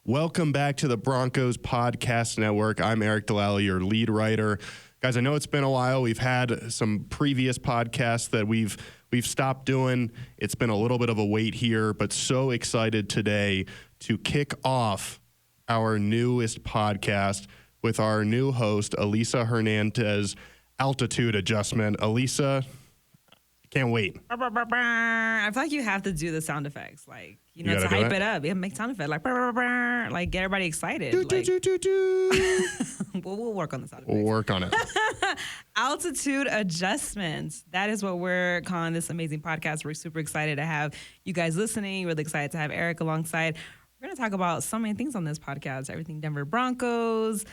Welcome back to the Broncos Podcast Network. I'm Aric DiLalla, your lead writer. Guys, I know it's been a while. We've had some previous podcasts that we've stopped doing. It's been a little bit of a wait here, but so excited today to kick off our newest podcast with our new host, Elisa Hernandez, Altitude Adjustment. Elisa, can't wait. I feel like you have to do the sound effects, like, to hype it up. Yeah, make sound effects, like get everybody excited. We'll work on the sound effects. We'll work on it. Altitude Adjustments. That is what we're calling this amazing podcast. We're super excited to have you guys listening. Really excited to have Aric alongside. We're going to talk about so many things on this podcast. Everything Denver Broncos,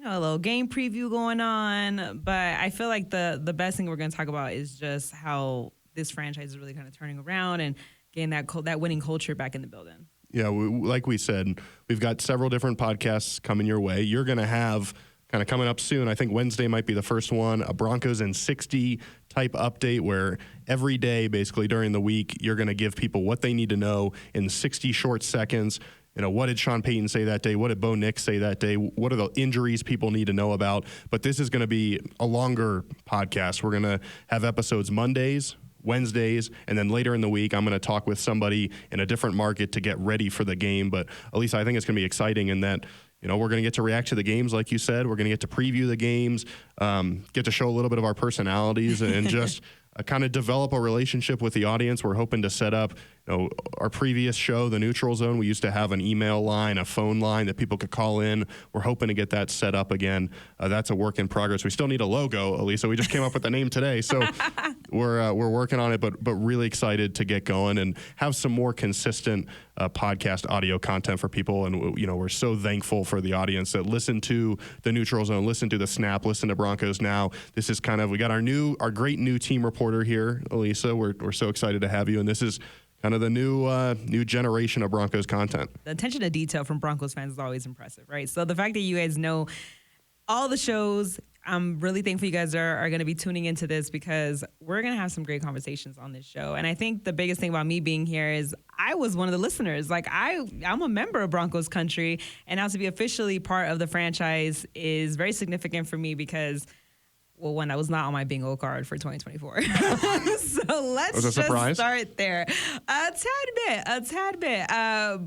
a little game preview going on. But I feel like the best thing we're going to talk about is just how this franchise is really kind of turning around and getting that winning culture back in the building. Yeah, like we said, we've got several different podcasts coming your way. You're going to have kind of coming up soon, I think Wednesday might be the first one, a Broncos in 60 type update where every day, basically during the week, you're going to give people what they need to know in 60 short seconds. What did Sean Payton say that day? What did Bo Nix say that day? What are the injuries people need to know about? But this is going to be a longer podcast. We're going to have episodes Mondays, Wednesdays, and then later in the week, I'm going to talk with somebody in a different market to get ready for the game. But Alisa, I think it's going to be exciting in that, we're going to get to react to the games, like you said. We're going to get to preview the games, get to show a little bit of our personalities and just kind of develop a relationship with the audience. We're hoping to set up, our previous show, The Neutral Zone. We used to have an email line, a phone line that people could call in. We're hoping to get that set up again. That's a work in progress. We still need a logo, Elisa. We just came up with the name today, so we're working on it. But really excited to get going and have some more consistent podcast audio content for people. And we're so thankful for the audience that listen to The Neutral Zone, listen to The Snap, listen to Broncos Now. This is we got our great new team reporter here, Elisa. We're so excited to have you, and this is kind of the new generation of Broncos content. The attention to detail from Broncos fans is always impressive, right? So the fact that you guys know all the shows, I'm really thankful you guys are going to be tuning into this because we're going to have some great conversations on this show. And I think the biggest thing about me being here is I was one of the listeners. Like I'm a member of Broncos country, and now to be officially part of the franchise is very significant for me because, well, one, I was not on my bingo card for 2024. So let's just start there. A tad bit.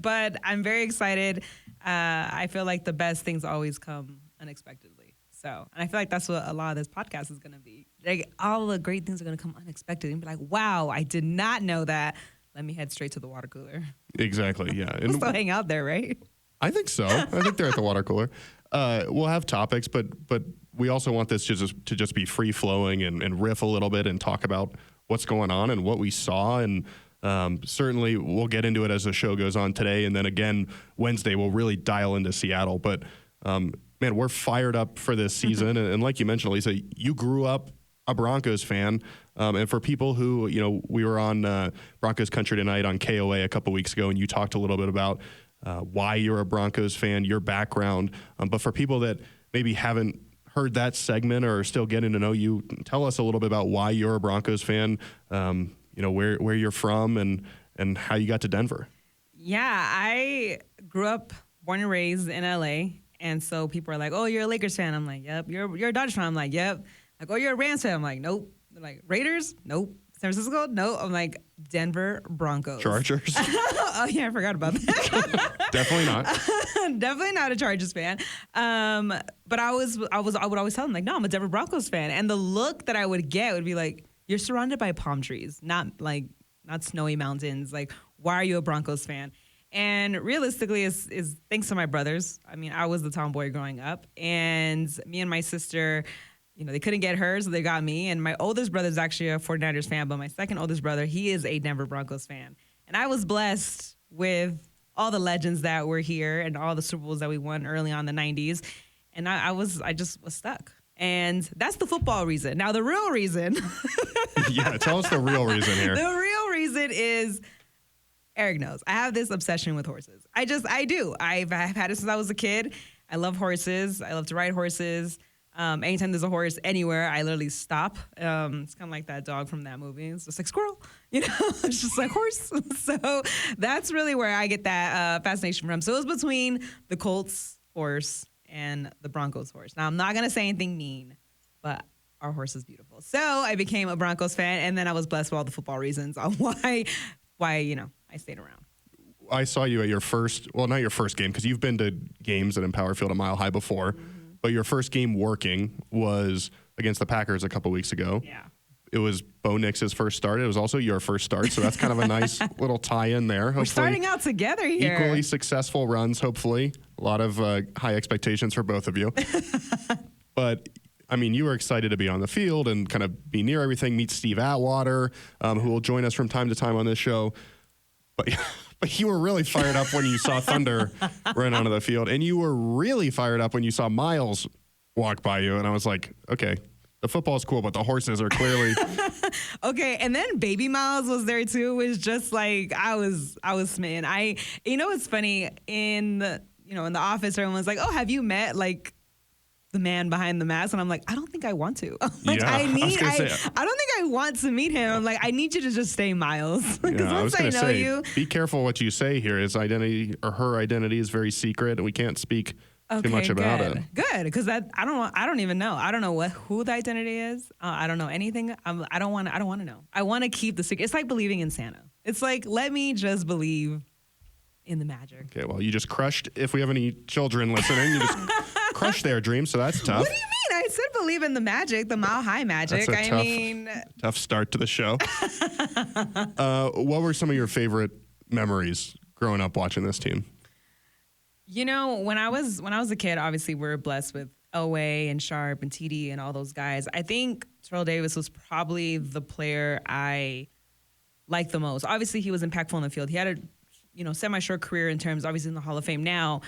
But I'm very excited. I feel like the best things always come unexpectedly. And I feel like that's what a lot of this podcast is going to be. Like, all the great things are going to come unexpected and be like, wow, I did not know that. Let me head straight to the water cooler. Exactly, yeah. We'll still hang out there, right? I think so. I think they're at the water cooler. We'll have topics, but we also want this to just be free-flowing and riff a little bit and talk about what's going on and what we saw. And certainly we'll get into it as the show goes on today. And then again, Wednesday, we'll really dial into Seattle. But, man, we're fired up for this season. And like you mentioned, Lisa, you grew up a Broncos fan. And for people who, we were on Broncos Country Tonight on KOA a couple weeks ago, and you talked a little bit about why you're a Broncos fan, your background. But for people that maybe haven't heard that segment or are still getting to know you, tell us a little bit about why you're a Broncos fan, where you're from and how you got to Denver. Yeah, I grew up, born and raised in LA. And so people are like, oh, you're a Lakers fan. I'm like, yep. You're a Dodgers fan. I'm like, yep. Like, oh, you're a Rams fan. I'm like, nope. They're like, Raiders? Nope. San Francisco? No. I'm like, Denver Broncos. Chargers? Oh, yeah, I forgot about that. Definitely not. Definitely not a Chargers fan. But I would always tell them, like, no, I'm a Denver Broncos fan. And the look that I would get would be like, you're surrounded by palm trees, not snowy mountains. Like, why are you a Broncos fan? And realistically, is thanks to my brothers. I mean, I was the tomboy growing up. And me and my sister, they couldn't get her, so they got me. And my oldest brother is actually a 49ers fan, but my second oldest brother, he is a Denver Broncos fan. And I was blessed with all the legends that were here and all the Super Bowls that we won early on in the 90s. And I just was stuck. And that's the football reason. Now, the real reason. Yeah, tell us the real reason here. The real reason is, Aric knows, I have this obsession with horses. I do. I've had it since I was a kid. I love horses. I love to ride horses. Anytime there's a horse anywhere, I literally stop. It's kind of like that dog from that movie. It's just like, squirrel. You know, it's just like horse. So that's really where I get that fascination from. So it was between the Colts horse and the Broncos horse. Now, I'm not going to say anything mean, but our horse is beautiful. So I became a Broncos fan, and then I was blessed with all the football reasons on why I stayed around. I saw you at your first, well, not your first game, because you've been to games at Empower Field at Mile High before, but your first game working was against the Packers a couple weeks ago. Yeah. It was Bo Nix's first start. It was also your first start, so that's kind of a nice little tie-in there. Hopefully, we're starting out together here. Equally successful runs, hopefully. A lot of high expectations for both of you. But, I mean, you were excited to be on the field and kind of be near everything, meet Steve Atwater, who will join us from time to time on this show. But you were really fired up when you saw Thunder run onto the field, and you were really fired up when you saw Miles walk by you, and I was like, okay, the football is cool, but the horses are clearly okay. And then Baby Miles was there too. It was just like I was smitten. It's funny in the office, everyone's like, "Oh, have you met like the man behind the mask?" And I'm like, I don't think I want to. Like, yeah, I don't think I want to meet him. I'm like, I need you to just stay Miles. Because once I know you, be careful what you say here. His identity or her identity is very secret, and we can't speak too much about it. Good, because I don't even know. I don't know who the identity is. I don't know anything. I don't want to know. I want to keep the secret. It's like believing in Santa. It's like, let me just believe in the magic. Okay, well, you just crushed. If we have any children listening, you just crushed their dreams. So that's tough. What do you mean? I said believe in the magic, the Mile High magic. Tough start to the show. What were some of your favorite memories growing up watching this team? You know, when I was a kid, obviously we were blessed with Elway and Sharp and TD and all those guys. I think Terrell Davis was probably the player I liked the most. Obviously, he was impactful in the field. He had a semi-short career in terms, obviously in the Hall of Fame now.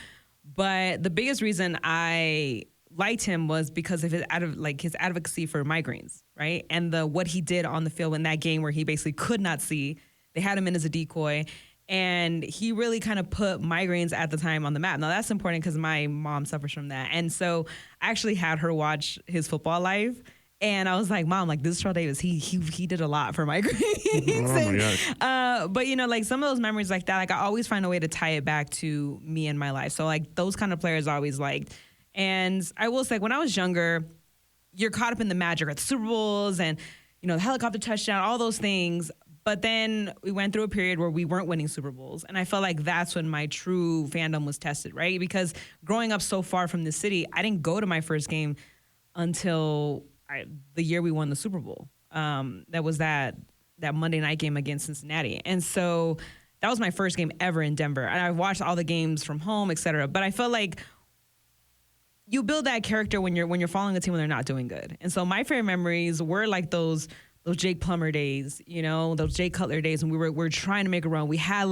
But the biggest reason I liked him was because of his advocacy for migraines, right? And what he did on the field in that game where he basically could not see. They had him in as a decoy. And he really kind of put migraines at the time on the map. Now, that's important because my mom suffers from that. And so I actually had her watch his football live. And I was like, Mom, like, this is Terrell Davis. He did a lot for migraines. Oh, my gosh. But, like, some of those memories like that, like, I always find a way to tie it back to me and my life. So, like, those kind of players I always liked. And I will say, when I was younger, you're caught up in the magic at the Super Bowls and, the helicopter touchdown, all those things. But then we went through a period where we weren't winning Super Bowls. And I felt like that's when my true fandom was tested, right? Because growing up so far from the city, I didn't go to my first game until the year we won the Super Bowl. That was that Monday night game against Cincinnati. And so that was my first game ever in Denver. And I watched all the games from home, et cetera. But I felt like you build that character when you're following a team when they're not doing good. And so my favorite memories were like those Jake Plummer days, those Jay Cutler days when we were trying to make a run. We had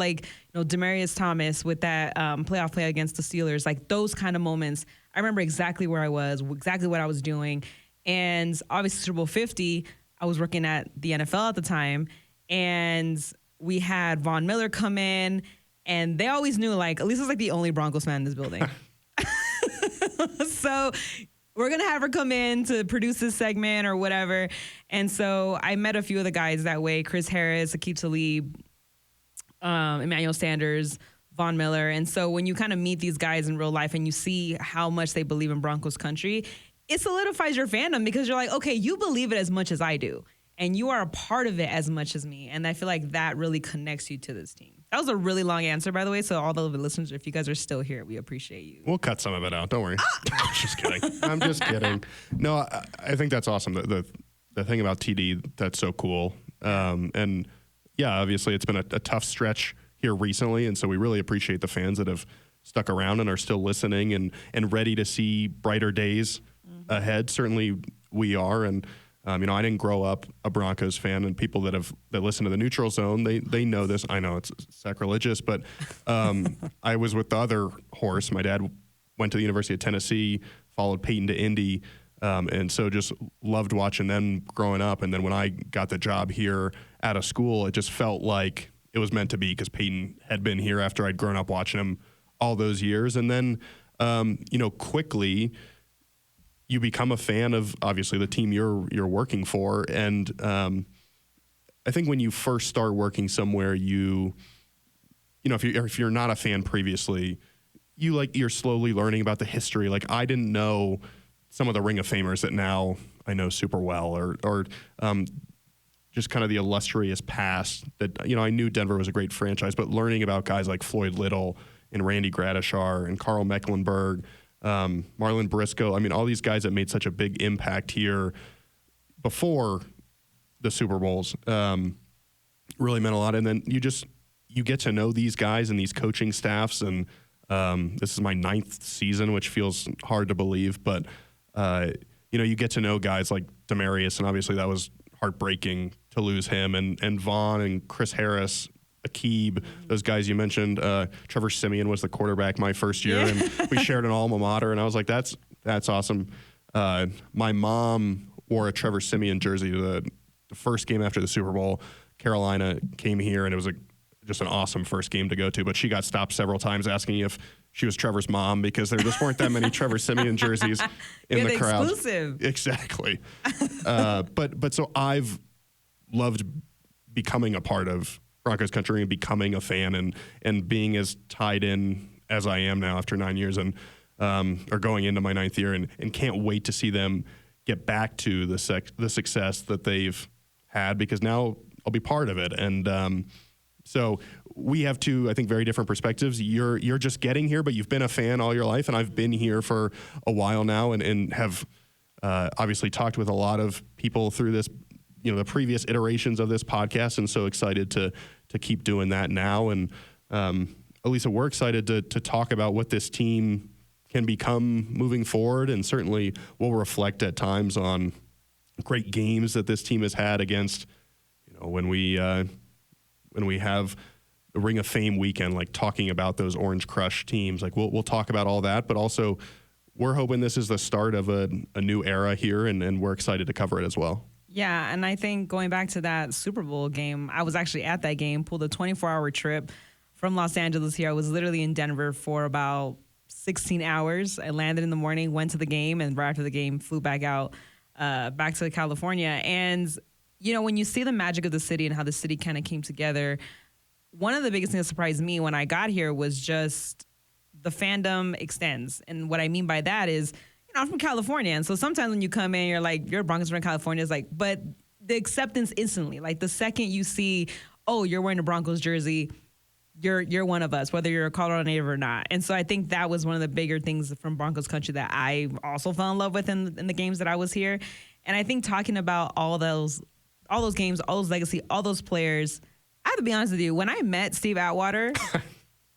Demaryius Thomas with that playoff play against the Steelers, like those kind of moments. I remember exactly where I was, exactly what I was doing. And obviously Super Bowl 50, I was working at the NFL at the time, and we had Von Miller come in, and they always knew, like, Elisa's like the only Broncos fan in this building. So we're going to have her come in to produce this segment or whatever. And so I met a few of the guys that way, Chris Harris, Aqib Talib, Emmanuel Sanders, Von Miller. And so when you kind of meet these guys in real life and you see how much they believe in Broncos country, it solidifies your fandom because you're like, okay, you believe it as much as I do. And you are a part of it as much as me. And I feel like that really connects you to this team. That was a really long answer, by the way. So all the listeners, if you guys are still here, we appreciate you. We'll cut some of it out. Don't worry. I'm just kidding. I'm just kidding. No, I think that's awesome. The thing about TD that's so cool. And yeah, obviously it's been a tough stretch here recently. And so we really appreciate the fans that have stuck around and are still listening and ready to see brighter days ahead. Certainly we are. And I didn't grow up a Broncos fan, and people that listen to the Neutral Zone, they know this. I know it's sacrilegious, but I was with the other horse. My dad went to the University of Tennessee, followed Peyton to Indy, and so just loved watching them growing up. And then when I got the job here out of school, it just felt like it was meant to be because Peyton had been here after I'd grown up watching him all those years. And then, quickly you become a fan of obviously the team you're working for. And I think when you first start working somewhere, you know, if you're not a fan previously, you're slowly learning about the history. Like, I didn't know some of the Ring of Famers that now I know super well, or just kind of the illustrious past that, you know, I knew Denver was a great franchise, but learning about guys like Floyd Little and Randy Gradishar and Carl Mecklenburg, Marlon Briscoe. I mean, all these guys that made such a big impact here before the Super Bowls really meant a lot. And then you get to know these guys and these coaching staffs. And this is my 9th season, which feels hard to believe. But, you know, you get to know guys like Demaryius, and obviously that was heartbreaking to lose him, and Vaughn and Chris Harris, Akib, those guys you mentioned. Trevor Siemian was the quarterback my first year, and we shared an alma mater, and I was like, that's awesome. My mom wore a Trevor Siemian jersey the first game after the Super Bowl. Carolina came here, and it was just an awesome first game to go to, but she got stopped several times asking if she was Trevor's mom, because there just weren't that many Trevor Siemian jerseys in the crowd. Exclusive. Exactly. But so I've loved becoming a part of Broncos country and becoming a fan and being as tied in as I am now after 9 years, and or going into my 9th year, and can't wait to see them get back to the success that they've had, because now I'll be part of it. And so we have two, I think, very different perspectives. You're just getting here, but you've been a fan all your life, and I've been here for a while now, and have obviously talked with a lot of people through this, you know, the previous iterations of this podcast, and so excited to keep doing that now. And Elisa, we're excited to talk about what this team can become moving forward, and certainly we'll reflect at times on great games that this team has had against, you know, when we have the Ring of Fame weekend, like talking about those Orange Crush teams. Like we'll talk about all that, but also we're hoping this is the start of a new era here, and we're excited to cover it as well. Yeah, and I think going back to that Super Bowl game, I was actually at that game, pulled a 24-hour trip from Los Angeles here. I was literally in Denver for about 16 hours. I landed in the morning, went to the game, and right after the game, flew back out, back to California. And, you know, when you see the magic of the city and how the city kind of came together, one of the biggest things that surprised me when I got here was just the fandom extends. And what I mean by that is, you know, I'm from California, and so sometimes when you come in, you're like, you're a Broncos from California. It's like, but the acceptance instantly, like the second you see, oh, you're wearing a Broncos jersey, you're one of us, whether you're a Colorado native or not. And so I think that was one of the bigger things from Broncos country that I also fell in love with in the games that I was here. And I think talking about all those games, all those legacy, all those players, I have to be honest with you, when I met Steve Atwater.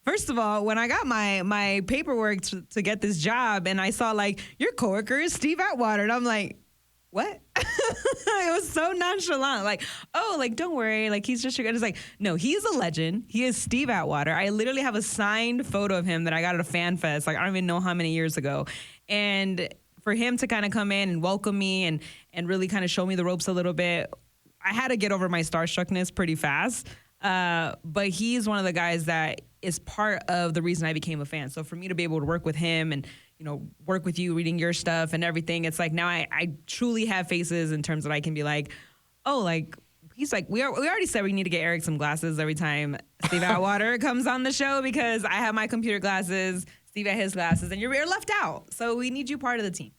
First of all, when I got my paperwork to get this job, and I saw, like, your coworker is Steve Atwater, and I'm like, what? It was so nonchalant. Like, oh, like, don't worry. Like, he's just your guy. It's like, no, he is a legend. He is Steve Atwater. I literally have a signed photo of him that I got at a fan fest, like, I don't even know how many years ago. And for him to kind of come in and welcome me and really kind of show me the ropes a little bit, I had to get over my starstruckness pretty fast. But he's one of the guys that is part of the reason I became a fan. So for me to be able to work with him and, you know, work with you, reading your stuff and everything, it's like now I truly have faces in terms that I can be like, oh, like, he's like, we already said we need to get Aric some glasses every time Steve Atwater comes on the show, because I have my computer glasses, Steve had his glasses, and you're left out. So we need you part of the team.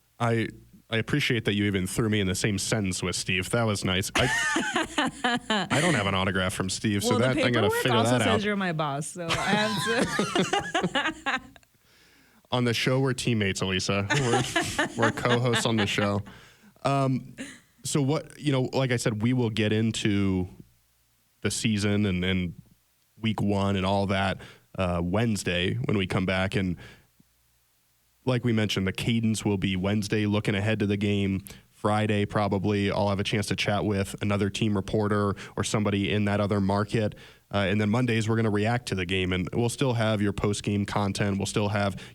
I appreciate that you even threw me in the same sentence with Steve. That was nice. I don't have an autograph from Steve, so that I gotta figure that out. The paperwork also says you're my boss, so I have to. On the show, we're teammates, Elisa. We're co-hosts on the show. So what, you know, like I said, we will get into the season and week one and all that Wednesday when we come back. And like we mentioned, the cadence will be Wednesday, looking ahead to the game. Friday, probably, I'll have a chance to chat with another team reporter or somebody in that other market. And then Mondays, we're going to react to the game. And we'll still have your post-game content.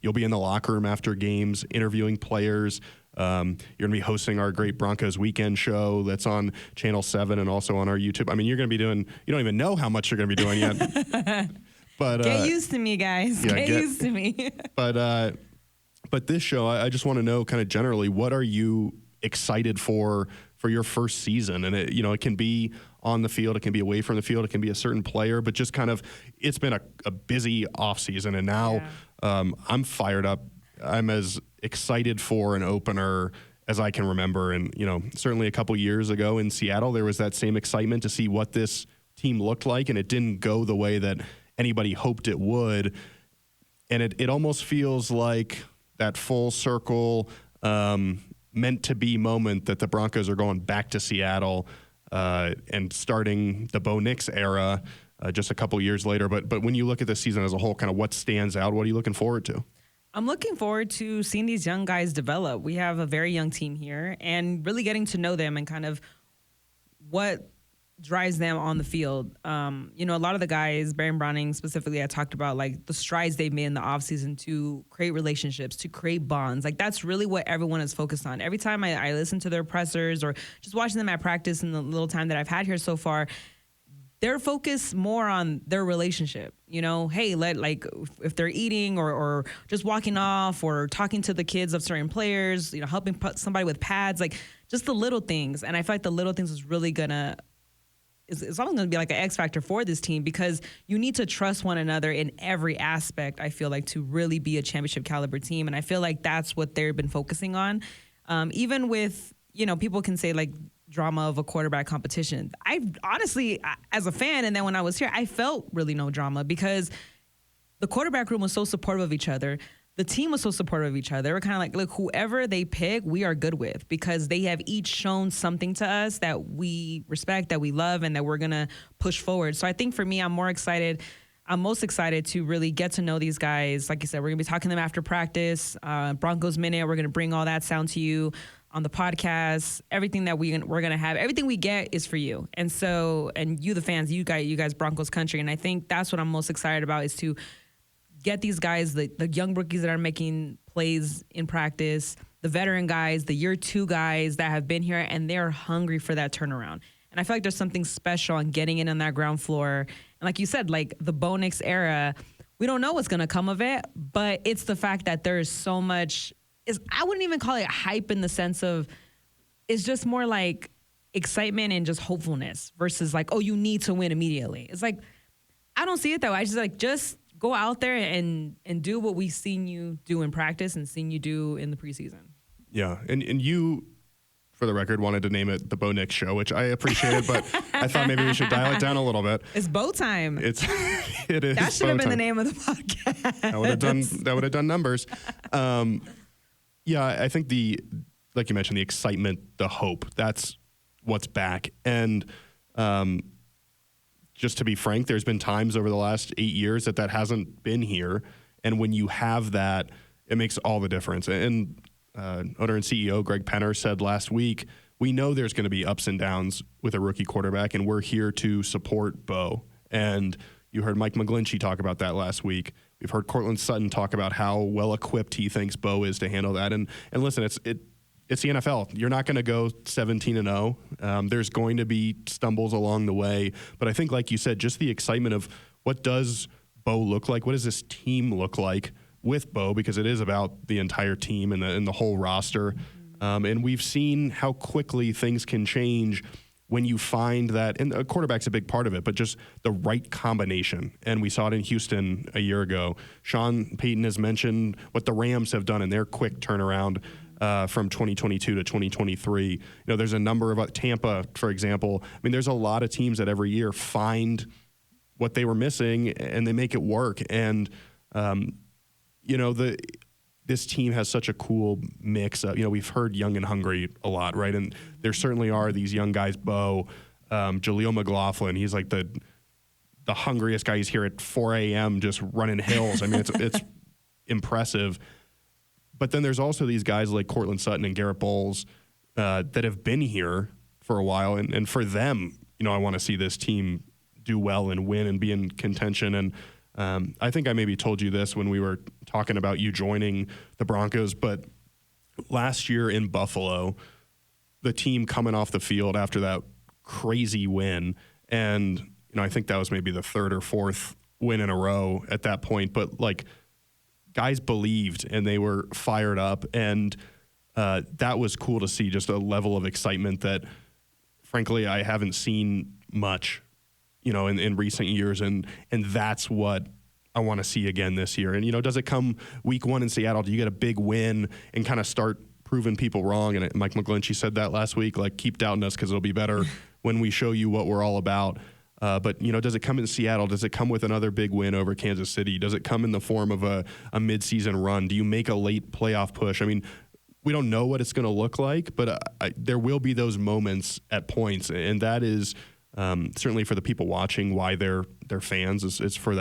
You'll be in the locker room after games, interviewing players. You're going to be hosting our great Broncos weekend show that's on Channel 7 and also on our YouTube. I mean, you're going to be doing, you don't even know how much you're going to be doing yet. But get used to me, guys. Yeah, get used to me. But this show, I just want to know kind of generally, what are you excited for for your first season. And it can be on the field, it can be away from the field, it can be a certain player, but just kind of, it's been a busy offseason. And now I'm fired up. I'm as excited for an opener as I can remember. And, certainly a couple years ago in Seattle, there was that same excitement to see what this team looked like, and it didn't go the way that anybody hoped it would. And it almost feels like that full circle, meant to be moment that the Broncos are going back to Seattle and starting the Bo Nix era just a couple years later. But when you look at the season as a whole, kind of what stands out, what are you looking forward to? I'm looking forward to seeing these young guys develop. We have a very young team here and really getting to know them and kind of what drives them on the field. A lot of the guys, Baron Browning specifically, I talked about like the strides they've made in the offseason to create relationships, to create bonds. Like that's really what everyone is focused on. Every time I listen to their pressers or just watching them at practice in the little time that I've had here so far, they're focused more on their relationship. Hey, if they're eating or just walking off or talking to the kids of certain players, helping put somebody with pads, like just the little things. And I feel like the little things is really it's always going to be like an X factor for this team because you need to trust one another in every aspect, I feel like, to really be a championship caliber team. And I feel like that's what they've been focusing on. Even with, people can say like drama of a quarterback competition. I honestly, as a fan, and then when I was here, I felt really no drama because the quarterback room was so supportive of each other. The team was so supportive of each other. They were kind of like, look, whoever they pick, we are good with because they have each shown something to us that we respect, that we love, and that we're going to push forward. So I think for me, I'm most excited to really get to know these guys. Like I said, we're going to be talking to them after practice. Broncos Minute, we're going to bring all that sound to you on the podcast. Everything that we're going to have, everything we get is for you. And so, and you, the fans, you guys, Broncos country. And I think that's what I'm most excited about is to get these guys, the young rookies that are making plays in practice, the veteran guys, the year 2 guys that have been here, and they're hungry for that turnaround. And I feel like there's something special on getting in on that ground floor. And like you said, like the Bo Nix era, we don't know what's going to come of it, but it's the fact that there is so much, I wouldn't even call it hype in the sense of, it's just more like excitement and just hopefulness versus like, oh, you need to win immediately. It's like, I don't see it that way. I just go out there and do what we've seen you do in practice and seen you do in the preseason. Yeah, and you, for the record, wanted to name it the Bo Nix Show, which I appreciated, but I thought maybe we should dial it down a little bit. It's Bo time. It is. That should have been the name of the podcast. That would have done numbers. Yeah, I think like you mentioned, the excitement, the hope, that's what's back. And just to be frank, there's been times over the last 8 years that hasn't been here. And when you have that, it makes all the difference. And owner and CEO Greg Penner said last week, we know there's going to be ups and downs with a rookie quarterback, and we're here to support Bo. And you heard Mike McGlinchey talk about that last week. We've heard Cortland Sutton talk about how well-equipped he thinks Bo is to handle that. And listen, it's the NFL. You're not going to go 17-0. There's going to be stumbles along the way. But I think, like you said, just the excitement of what does Bo look like? What does this team look like with Bo? Because it is about the entire team and the whole roster. And we've seen how quickly things can change when you find that, and a quarterback's a big part of it, but just the right combination. And we saw it in Houston a year ago. Sean Payton has mentioned what the Rams have done in their quick turnaround from 2022 to 2023. There's a number of Tampa, for example. I mean, there's a lot of teams that every year find what they were missing and they make it work. And, this team has such a cool mix of, we've heard young and hungry a lot, right? And there certainly are these young guys, Bo, Jaleel McLaughlin. He's like the hungriest guy. He's here at 4 a.m. just running hills. I mean, it's impressive. But then there's also these guys like Cortland Sutton and Garrett Bowles that have been here for a while. And for them, I want to see this team do well and win and be in contention. And I think I maybe told you this when we were talking about you joining the Broncos, but last year in Buffalo, the team coming off the field after that crazy win, and I think that was maybe the 3rd or 4th win in a row at that point, but like guys believed and they were fired up, and that was cool to see, just a level of excitement that, frankly, I haven't seen much, in recent years. And that's what I want to see again this year. And, does it come week 1 in Seattle? Do you get a big win and kind of start proving people wrong? And Mike McGlinchey said that last week, like, keep doubting us because it'll be better when we show you what we're all about. But, does it come in Seattle? Does it come with another big win over Kansas City? Does it come in the form of a midseason run? Do you make a late playoff push? I mean, we don't know what it's going to look like, but there will be those moments at points. And that is certainly for the people watching why they're fans. It's for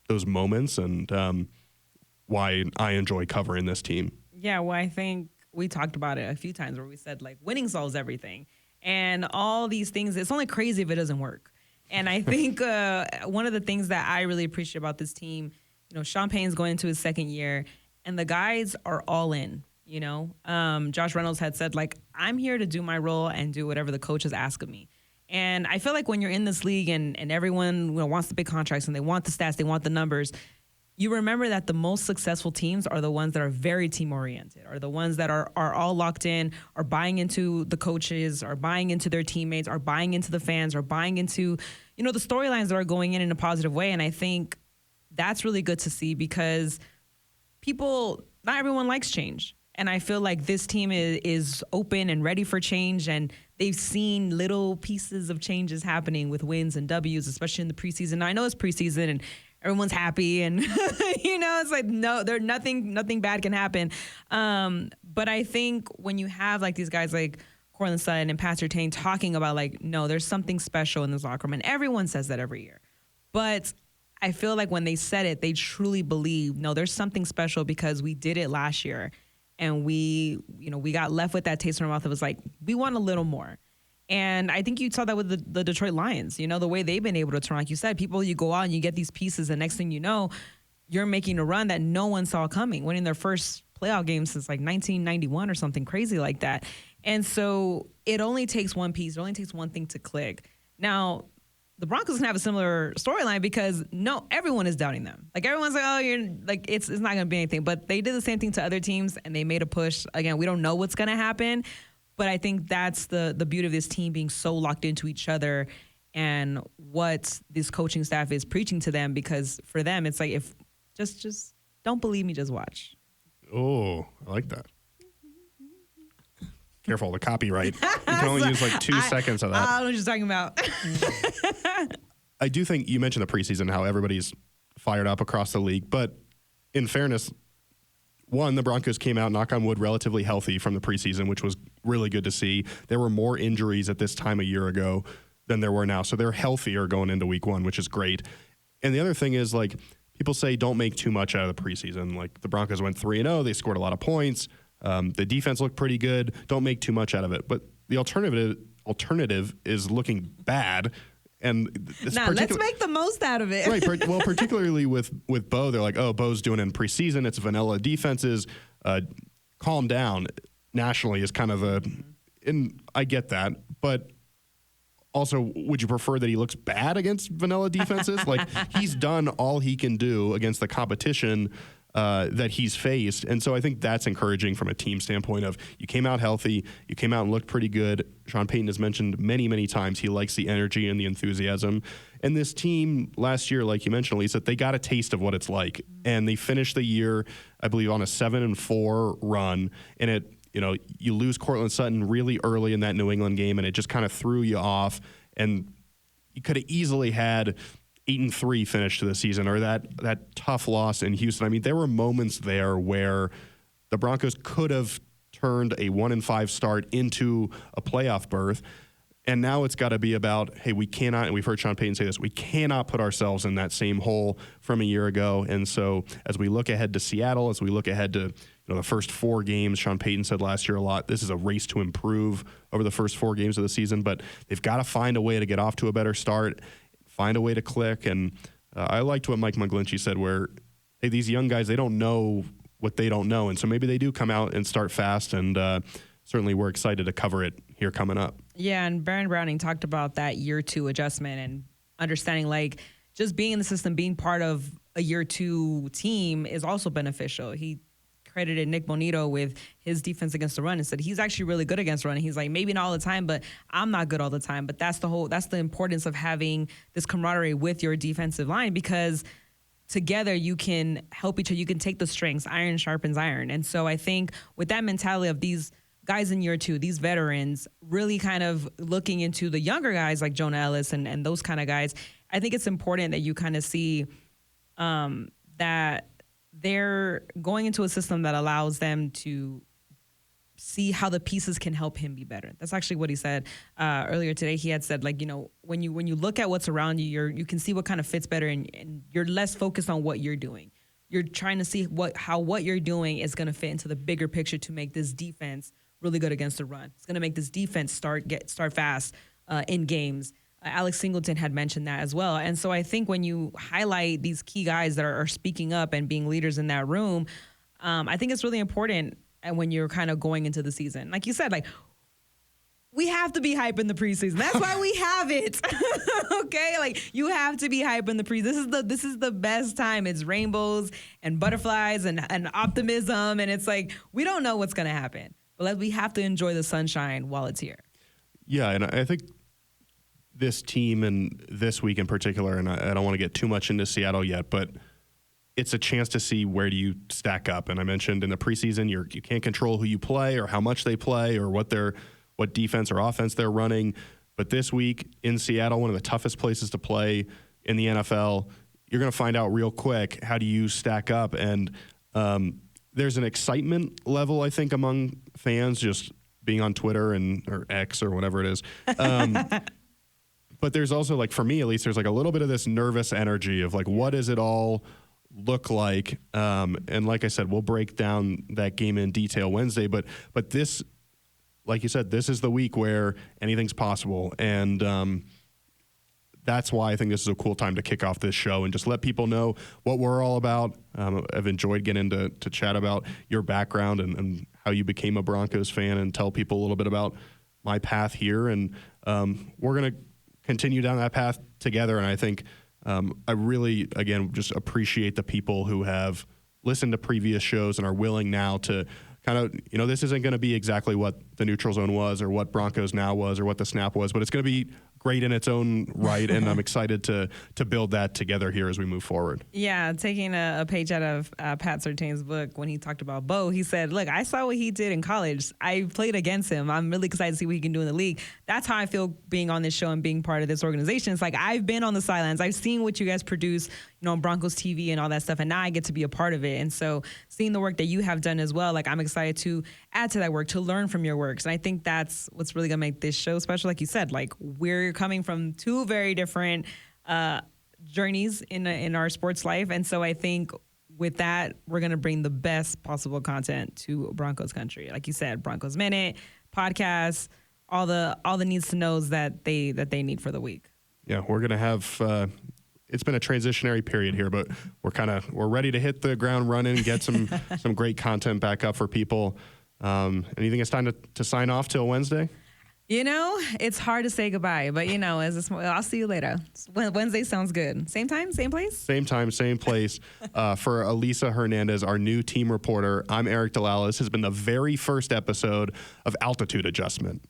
those moments and why I enjoy covering this team. Yeah, well, I think we talked about it a few times where we said, like, winning solves everything. And all these things, it's only crazy if it doesn't work. And I think one of the things that I really appreciate about this team, Sean Payton's going into his second year, and the guys are all in. Josh Reynolds had said, like, I'm here to do my role and do whatever the coaches ask of me. And I feel like when you're in this league and everyone wants the big contracts and they want the stats, they want the numbers, you remember that the most successful teams are the ones that are very team-oriented, are the ones that are all locked in, are buying into the coaches, are buying into their teammates, are buying into the fans, are buying into, the storylines that are going in a positive way. And I think that's really good to see because not everyone likes change. And I feel like this team is open and ready for change, and they've seen little pieces of changes happening with wins and W's, especially in the preseason. Now, I know it's preseason and everyone's happy, and it's like nothing bad can happen. But I think when you have like these guys like Courtland Sutton and Pat Surtain talking about like, no, there's something special in this locker room, and everyone says that every year, but I feel like when they said it, they truly believe, no, there's something special because we did it last year. And we got left with that taste in our mouth. It was like, we want a little more. And I think you saw that with the Detroit Lions, the way they've been able to turn, like you said, you go out and you get these pieces, and next thing you know, you're making a run that no one saw coming, winning their first playoff game since like 1991 or something crazy like that. And so it only takes one piece. It only takes one thing to click. Now, the Broncos can have a similar storyline because everyone is doubting them. Like everyone's like, oh, you're like, it's not going to be anything. But they did the same thing to other teams and they made a push. Again, we don't know what's going to happen, but I think that's the beauty of this team being so locked into each other and what this coaching staff is preaching to them, because for them, it's like, if just don't believe me, just watch. Oh, I like that. Careful, the copyright. You can only use like 2 seconds of that. I don't know what you're talking about. I do think you mentioned the preseason, how everybody's fired up across the league. But in fairness, one, the Broncos came out, knock on wood, relatively healthy from the preseason, which was really good to see. There were more injuries at this time a year ago than there were now. So they're healthier going into week 1, which is great. And the other thing is, like, people say don't make too much out of the preseason. Like, the Broncos went 3-0. They scored a lot of points. The defense looked pretty good. Don't make too much out of it. But the alternative is looking bad. And let's make the most out of it. Right. Well, particularly with Bo, they're like, oh, Bo's doing it in preseason. It's vanilla defenses. Calm down nationally is kind of and I get that. But also, would you prefer that he looks bad against vanilla defenses? Like, he's done all he can do against the competition that he's faced. And so I think that's encouraging from a team standpoint of, you came out healthy, you came out and looked pretty good. Sean Payton has mentioned many, many times he likes the energy and the enthusiasm. And this team last year, like you mentioned, Elisa, they got a taste of what it's like. And they finished the year, I believe, on a 7-4 run. And you lose Courtland Sutton really early in that New England game, and it just kind of threw you off. And you could have easily had 8-3 finish to the season, or that tough loss in Houston. I mean, there were moments there where the Broncos could have turned a 1-5 start into a playoff berth. And now it's got to be about, hey, we cannot, and we've heard Sean Payton say this, we cannot put ourselves in that same hole from a year ago. And so as we look ahead to Seattle, as we look ahead to the first 4 games, Sean Payton said last year a lot, this is a race to improve over the first 4 games of the season, but they've got to find a way to get off to a better start, find a way to click. And I liked what Mike McGlinchey said, where, hey, these young guys, they don't know what they don't know. And so maybe they do come out and start fast, and certainly we're excited to cover it here coming up. Yeah, and Baron Browning talked about that year 2 adjustment and understanding, like, just being in the system, being part of a year 2 team is also beneficial. He credited Nick Bonito with his defense against the run and said he's actually really good against run. And he's like, maybe not all the time, but I'm not good all the time. But that's the importance of having this camaraderie with your defensive line, because together you can help each other. You can take the strengths. Iron sharpens iron. And so I think with that mentality of these guys in year two, these veterans really kind of looking into the younger guys like Jonah Ellis and those kind of guys, I think it's important that you kind of see that they're going into a system that allows them to see how the pieces can help him be better. That's actually what he said earlier today. He had said, like, you know, when you look at what's around you, you can see what kind of fits better, and you're less focused on what you're doing. You're trying to see how what you're doing is going to fit into the bigger picture to make this defense really good against the run. It's going to make this defense start fast in games. Alex Singleton had mentioned that as well. And so I think when you highlight these key guys that are speaking up and being leaders in that room, I think it's really important. And when you're kind of going into the season, like you said, like, we have to be hype in the preseason. That's why we have it. Okay, like, you have to be hype in the preseason. This is the best time. It's rainbows and butterflies and optimism, and it's like we don't know what's gonna happen, but we have to enjoy the sunshine while it's here. Yeah, and I think this team and this week in particular, and I don't want to get too much into Seattle yet, but it's a chance to see where do you stack up. And I mentioned in the preseason, you can't control who you play or how much they play or what defense or offense they're running. But this week in Seattle, one of the toughest places to play in the NFL, you're going to find out real quick, how do you stack up? And there's an excitement level, I think, among fans just being on Twitter or X or whatever it is. But there's also, like, for me at least, there's like a little bit of this nervous energy of like, what does it all look like? And like I said, we'll break down that game in detail Wednesday. But this, like you said, this is the week where anything's possible. And that's why I think this is a cool time to kick off this show and just let people know what we're all about. I've enjoyed getting to chat about your background and how you became a Broncos fan, and tell people a little bit about my path here. And we're going to continue down that path together. And I think I really, again, just appreciate the people who have listened to previous shows and are willing now to kind of, you know, this isn't going to be exactly what the Neutral Zone was or what Broncos Now was or what the Snap was, but it's going to be great in its own right, and I'm excited to build that together here as we move forward. Yeah, taking a page out of Pat Surtain's book, when he talked about Bo, he said, look, I saw what he did in college. I played against him. I'm really excited to see what he can do in the league. That's how I feel being on this show and being part of this organization. It's like, I've been on the sidelines. I've seen what you guys produce, you know, on Broncos TV and all that stuff, and now I get to be a part of it. And so seeing the work that you have done as well, like, I'm excited to add to that work, to learn from your works. And I think that's what's really going to make this show special. Like you said, like, we're coming from two very different journeys in our sports life. And so I think with that, we're going to bring the best possible content to Broncos country. Like you said, Broncos Minute, podcasts, all the needs to knows that they need for the week. Yeah, we're going to have it's been a transitionary period here, but we're ready to hit the ground running and get some great content back up for people. Anything it's time to sign off till Wednesday? You know, it's hard to say goodbye, but, you know, I'll see you later. Wednesday sounds good. Same time, same place? Same time, same place. For Elisa Hernandez, our new team reporter, I'm Aric DiLalla. This has been the very first episode of Altitude Adjustment.